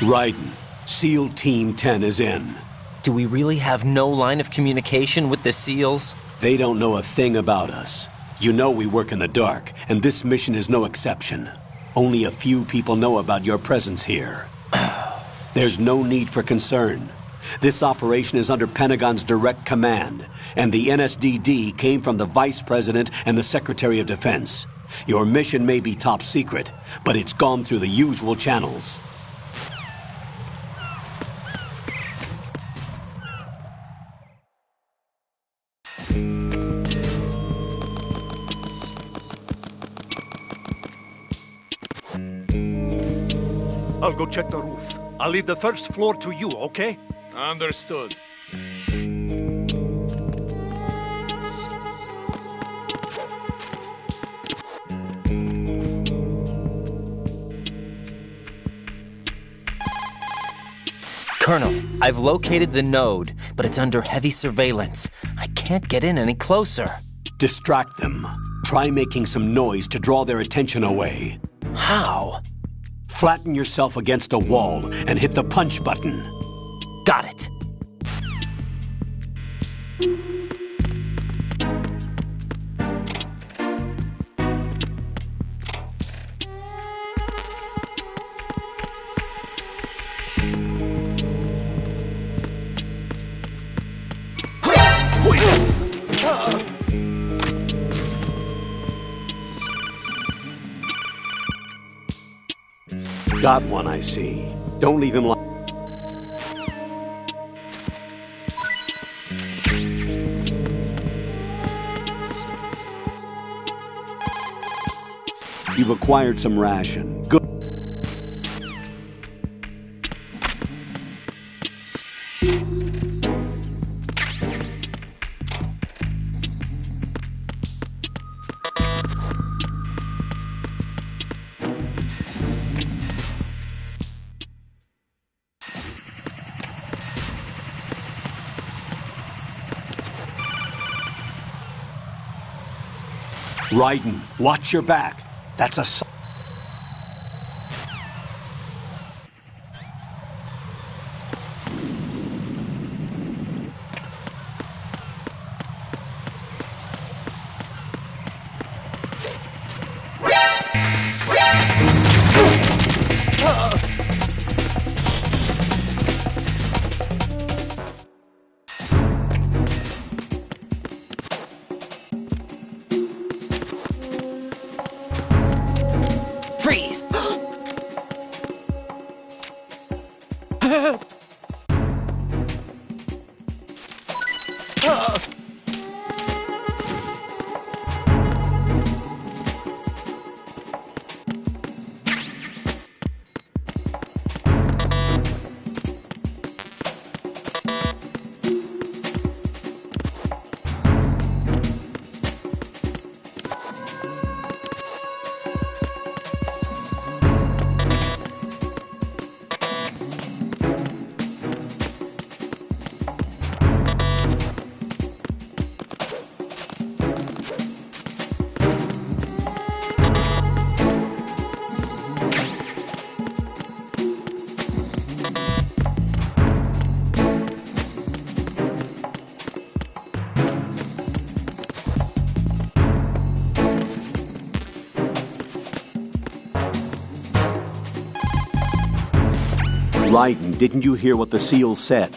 Raiden, SEAL Team 10 is in. Do we really have no line of communication with the SEALs? They don't know a thing about us. You know we work in the dark, and this mission is no exception. Only a few people know about your presence here. There's no need for concern. This operation is under Pentagon's direct command, and the NSDD came from the Vice President and the Secretary of Defense. Your mission may be top secret, but it's gone through the usual channels. I'll go check the roof. I'll leave the first floor to you, okay? Understood. Colonel, I've located the node, but it's under heavy surveillance. I can't get in any closer. Distract them. Try making some noise to draw their attention away. How? Flatten yourself against a wall and hit the punch button. Got it. Got one, I see. Don't leave him lying. You've acquired some ration. Good. Raiden, watch your back. That's a... Freeze! Raiden, didn't you hear what the SEAL said?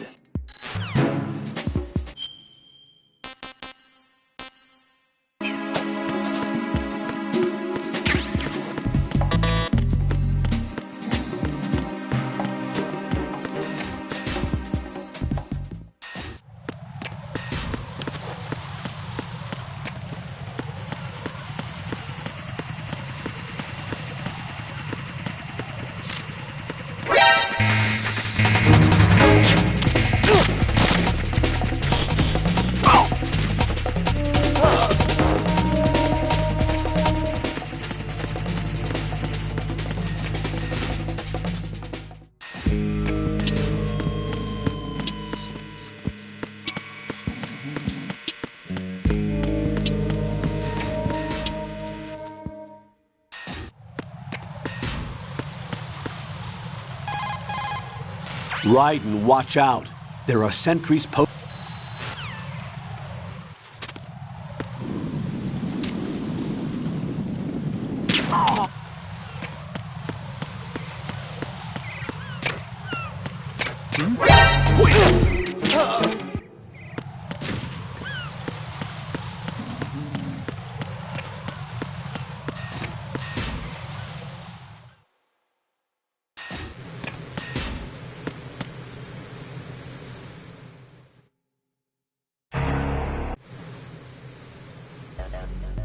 Raiden, watch out. There are sentries posted.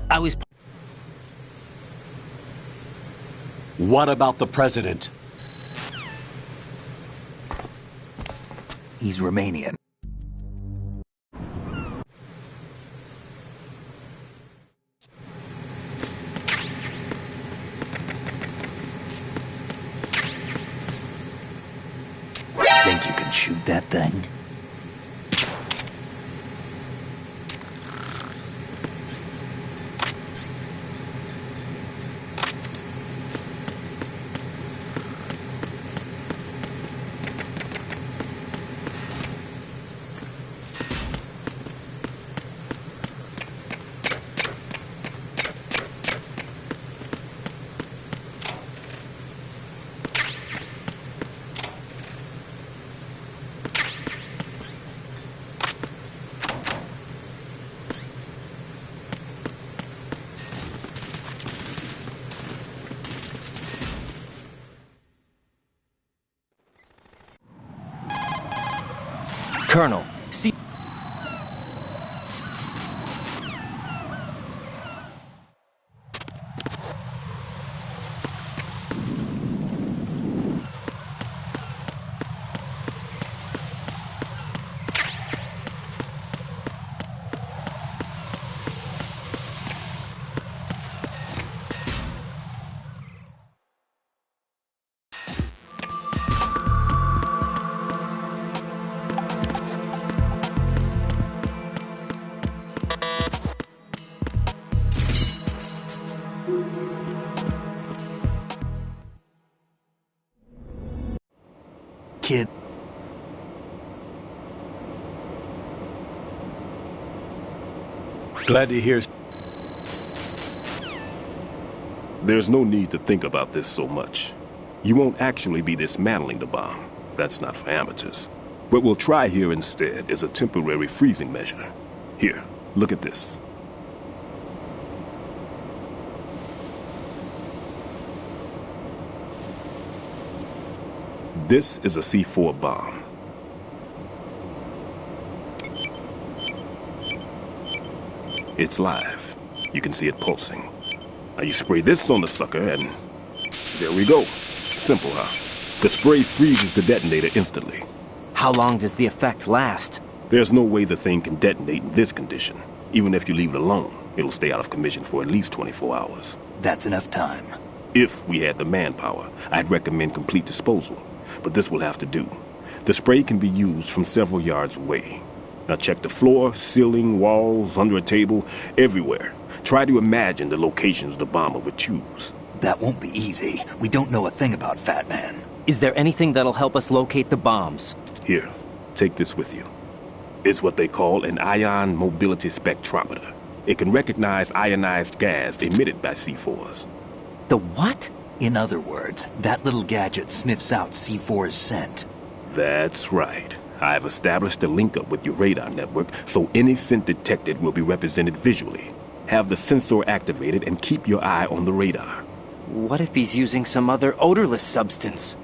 I was... What about the president? He's Romanian. Think you can shoot that thing? Colonel, see... Kid. Glad to hear. There's no need to think about this so much. You won't actually be dismantling the bomb. That's not for amateurs. What we'll try here instead is a temporary freezing measure. Here, look at this. This is a C4 bomb. It's live. You can see it pulsing. Now you spray this on the sucker and... there we go. Simple, huh? The spray freezes the detonator instantly. How long does the effect last? There's no way the thing can detonate in this condition. Even if you leave it alone, it'll stay out of commission for at least 24 hours. That's enough time. If we had the manpower, I'd recommend complete disposal. But this will have to do. The spray can be used from several yards away. Now check the floor, ceiling, walls, under a table, everywhere. Try to imagine the locations the bomber would choose. That won't be easy. We don't know a thing about Fat Man. Is there anything that'll help us locate the bombs? Here, take this with you. It's what they call an ion mobility spectrometer. It can recognize ionized gas emitted by C4s. The what? In other words, that little gadget sniffs out C4's scent. That's right. I've established a link-up with your radar network, so any scent detected will be represented visually. Have the sensor activated and keep your eye on the radar. What if he's using some other odorless substance?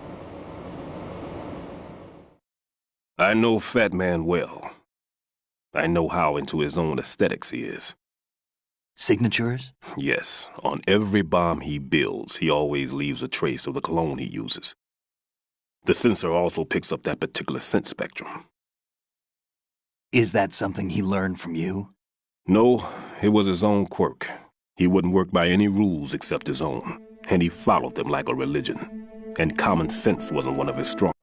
I know Fat Man well. I know how into his own aesthetics he is. Signatures? Yes, on every bomb he builds, he always leaves a trace of the cologne he uses. The sensor also picks up that particular scent spectrum. Is that something he learned from you? No, it was his own quirk. He wouldn't work by any rules except his own, and he followed them like a religion. And common sense wasn't one of his strong.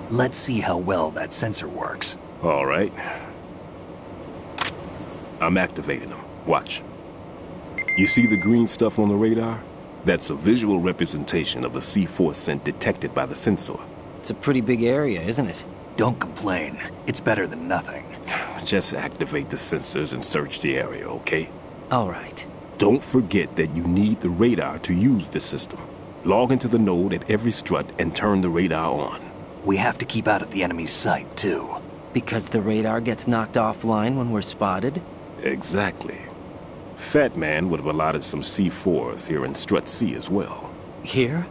Let's see how well that sensor works. All right. I'm activating them. Watch. You see the green stuff on the radar? That's a visual representation of the C4 scent detected by the sensor. It's a pretty big area, isn't it? Don't complain. It's better than nothing. Just activate the sensors and search the area, okay? All right. Don't forget that you need the radar to use the system. Log into the node at every strut and turn the radar on. We have to keep out of the enemy's sight, too. Because the radar gets knocked offline when we're spotted? Exactly. Fat Man would have allotted some C4s here in Strut C as well. Here?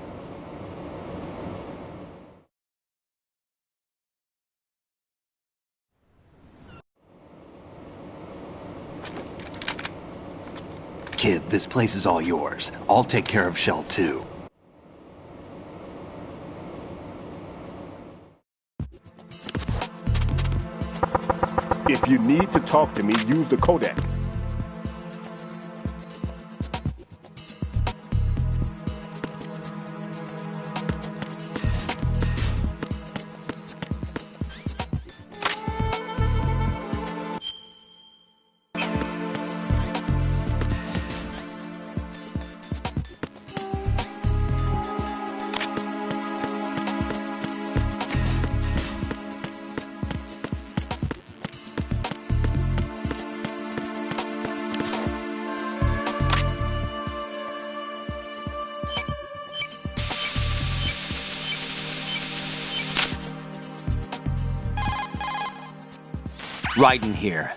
Kid, this place is all yours. I'll take care of Shell 2. If you need to talk to me, use the codec. Raiden here.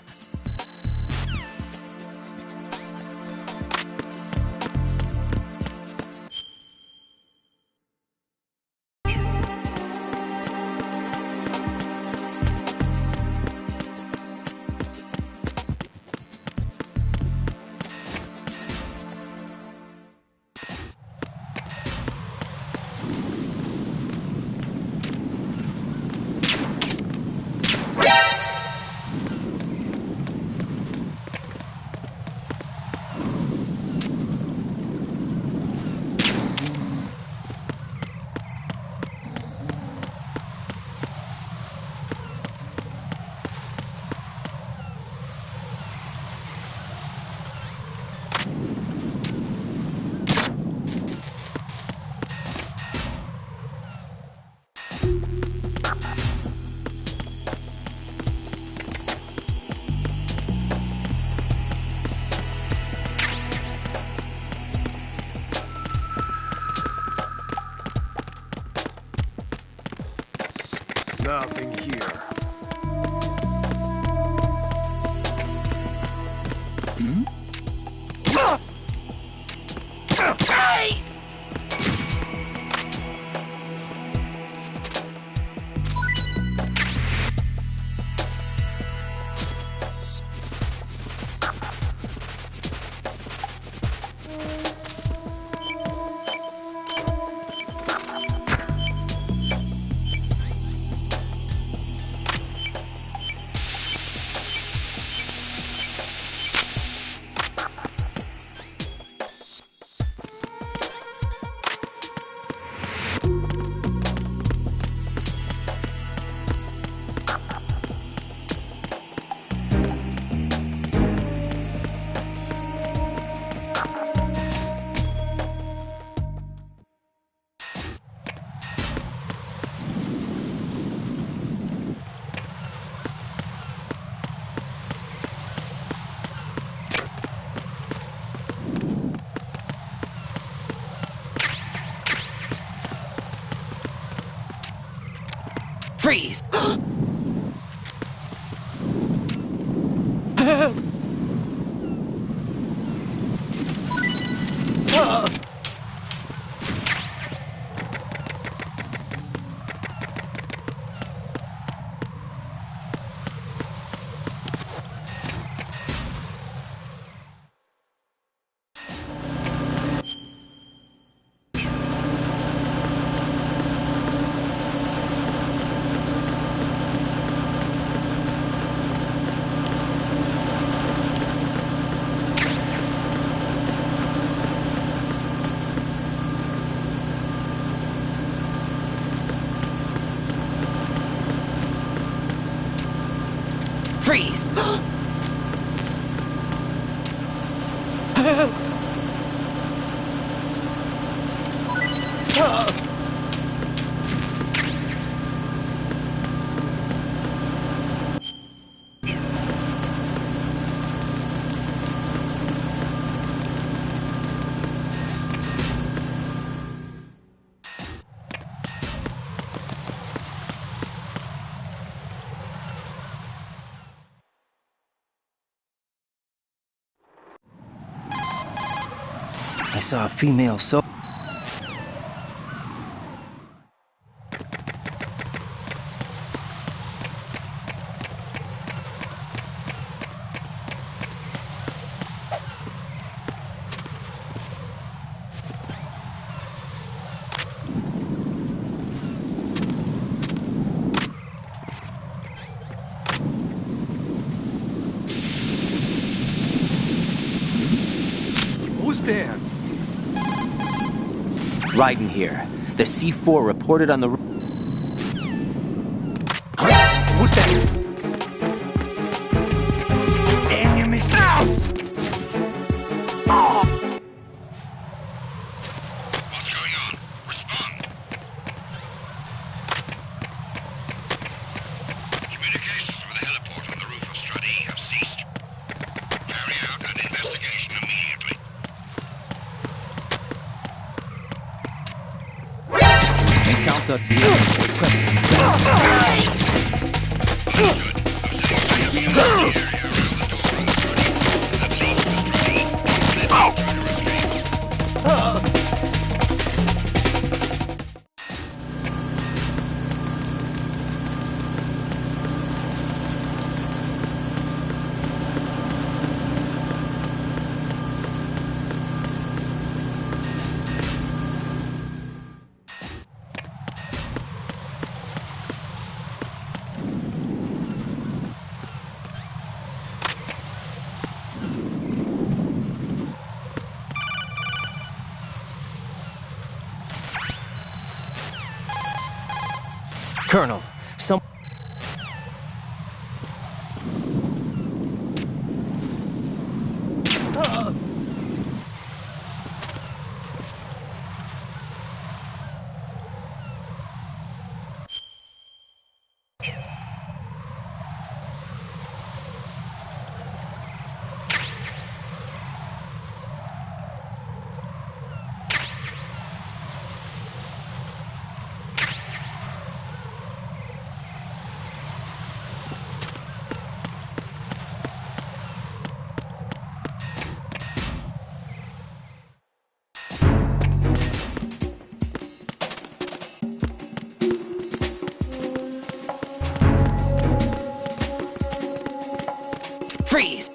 Nothing here. Freeze! Freeze! saw a female so... Who's there? Raiden here. The C4 reported on the... Who's there? Enemy sound! What's going on? Respond. Communications with the heliport on the roof of Stradi have ceased. Carry out an investigation immediately. Encounter the enemy requesting backup. Understood. I'm sending a heavy in the area around the door on the Stradi wall that leads to Stradi. Let the intruder escape. Colonel, some... Freeze!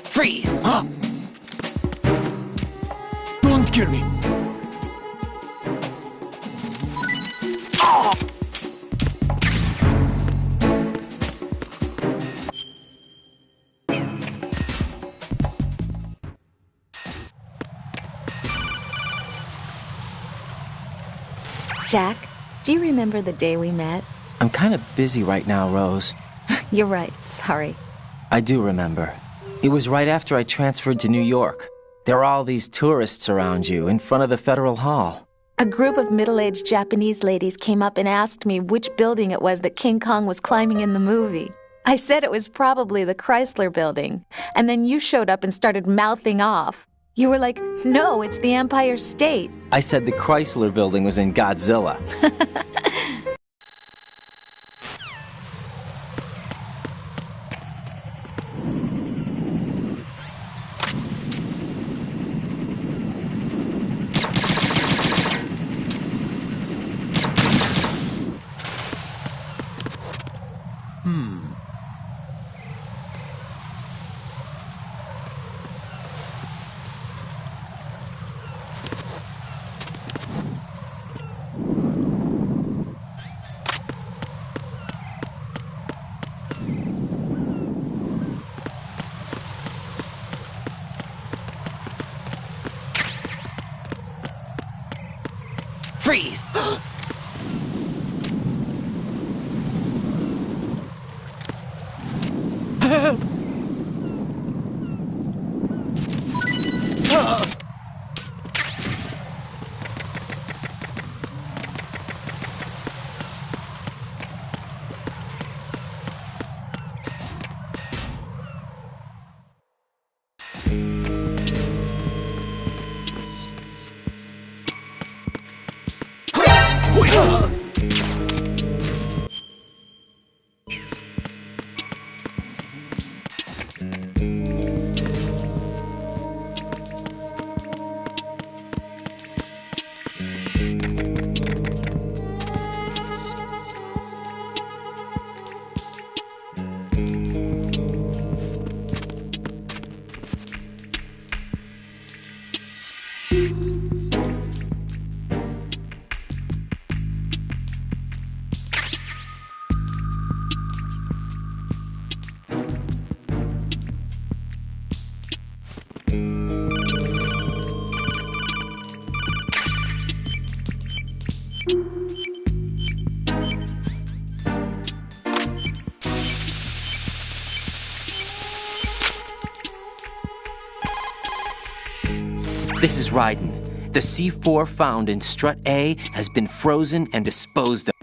Freeze! Don't kill me. Jack, do you remember the day we met? I'm kind of busy right now, Rose. You're right, sorry. I do remember. It was right after I transferred to New York. There were all these tourists around you in front of the Federal Hall. A group of middle-aged Japanese ladies came up and asked me which building it was that King Kong was climbing in the movie. I said it was probably the Chrysler Building, and then you showed up and started mouthing off. You were like, no, it's the Empire State. I said the Chrysler Building was in Godzilla. Freeze! This is Raiden. The C4 found in Strut A has been frozen and disposed of.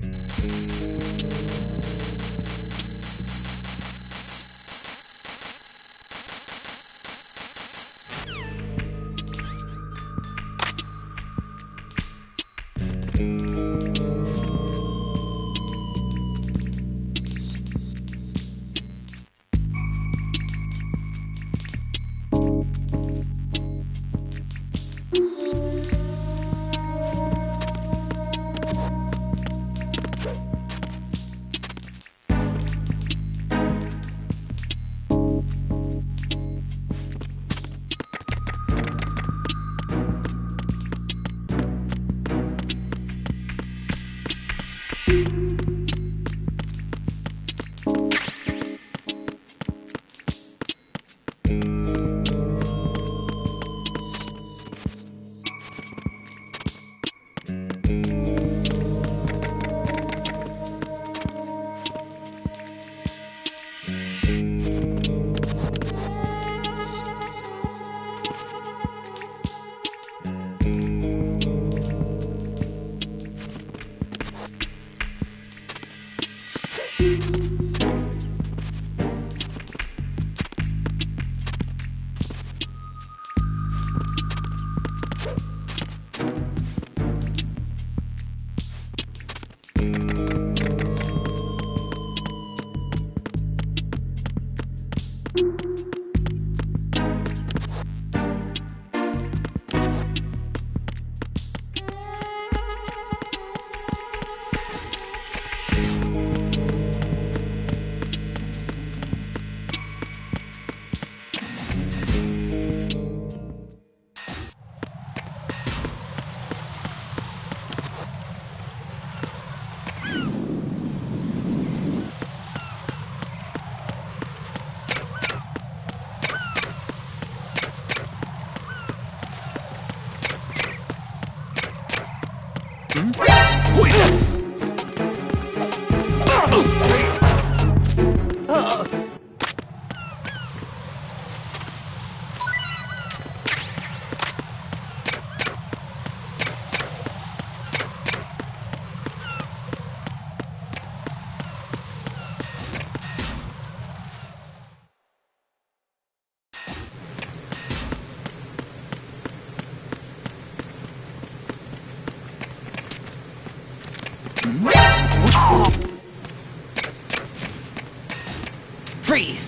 Freeze!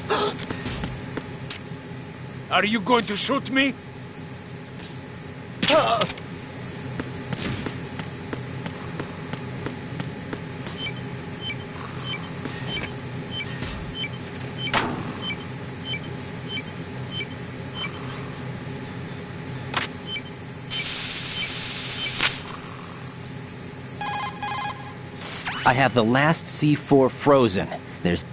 Are you going to shoot me? I have the last C4 frozen. There's...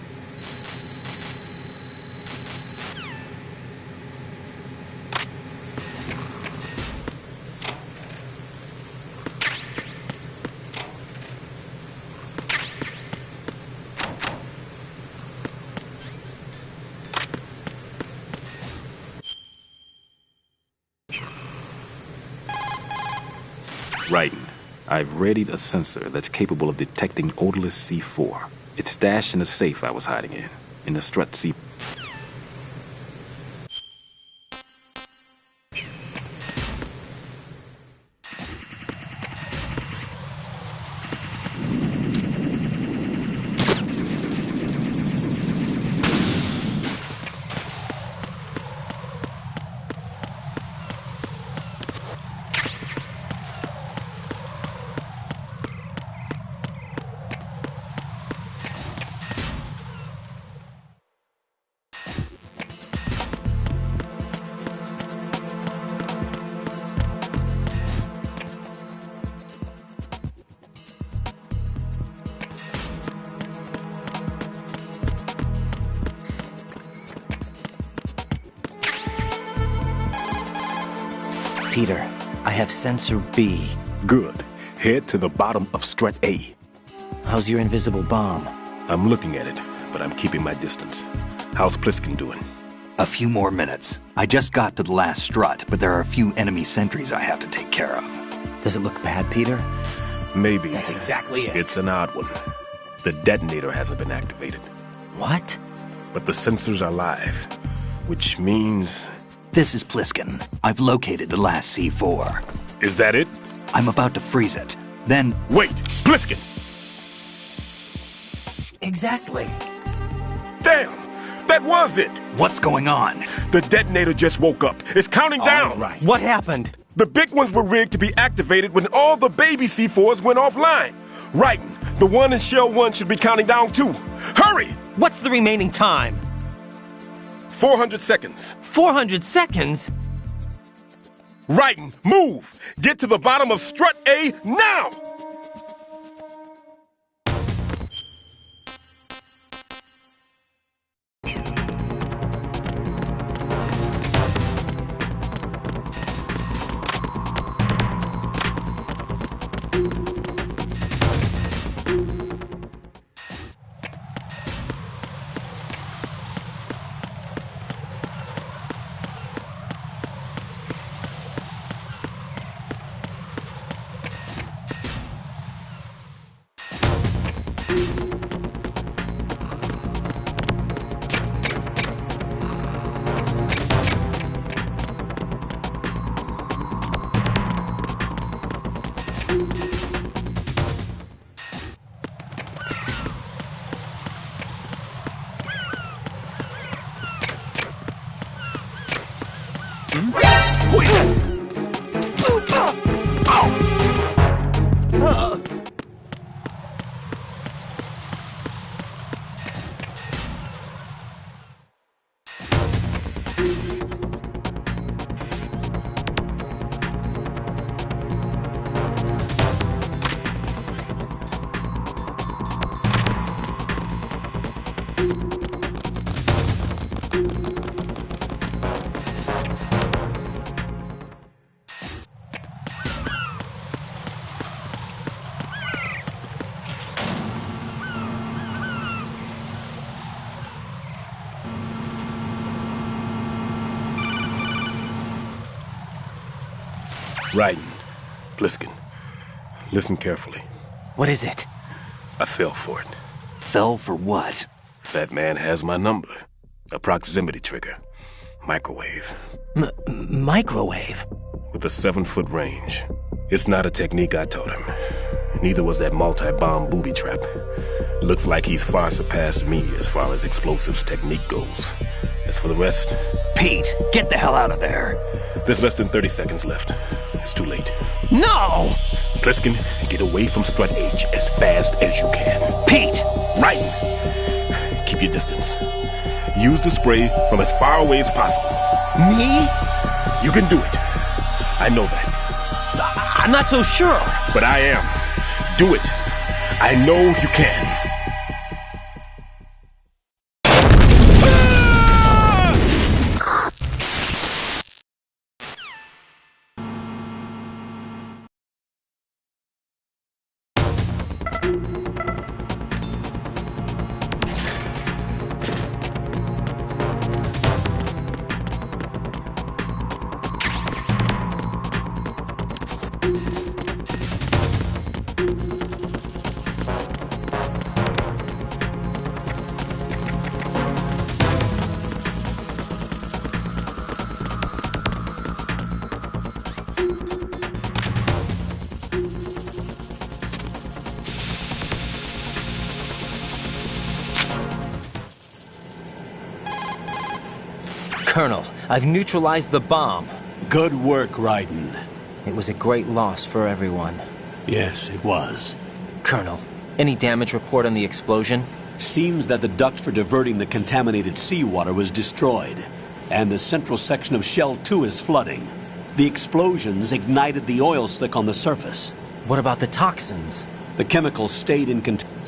Right. I've readied a sensor that's capable of detecting odorless C4. It's stashed in a safe I was hiding in the Strut C. Peter, I have sensor B. Good. Head to the bottom of Strut A. How's your invisible bomb? I'm looking at it, but I'm keeping my distance. How's Pliskin doing? A few more minutes. I just got to the last strut, but there are a few enemy sentries I have to take care of. Does it look bad, Peter? Maybe. That's exactly it. It's an odd one. The detonator hasn't been activated, What? but the sensors are live, which means... This is Pliskin. I've located the last C4. Is that it? I'm about to freeze it. Then... Wait! Pliskin! Exactly. Damn! That was it! What's going on? The detonator just woke up. It's counting down! All right. What happened? The big ones were rigged to be activated when all the baby C4s went offline. Right. The one in Shell 1 should be counting down too. Hurry! What's the remaining time? 400 seconds. 400 seconds? Right. Move! Get to the bottom of Strut A now! Raiden, Pliskin, listen carefully. What is it? I fell for it. Fell for what? That man has my number. A proximity trigger. Microwave. Microwave? With a 7-foot range. It's not a technique I taught him. Neither was that multi-bomb booby trap. Looks like he's far surpassed me as far as explosives technique goes. As for the rest... Pete, get the hell out of there. There's less than 30 seconds left. It's too late. No! Pliskin, get away from Strut H as fast as you can. Pete! Raiden, keep your distance. Use the spray from as far away as possible. Me? You can do it. I know that. I'm not so sure. But I am. Do it. I know you can. Colonel, I've neutralized the bomb. Good work, Raiden. It was a great loss for everyone. Yes, it was. Colonel, any damage report on the explosion? Seems that the duct for diverting the contaminated seawater was destroyed, and the central section of Shell 2 is flooding. The explosions ignited the oil slick on the surface. What about the toxins? The chemicals stayed in containment.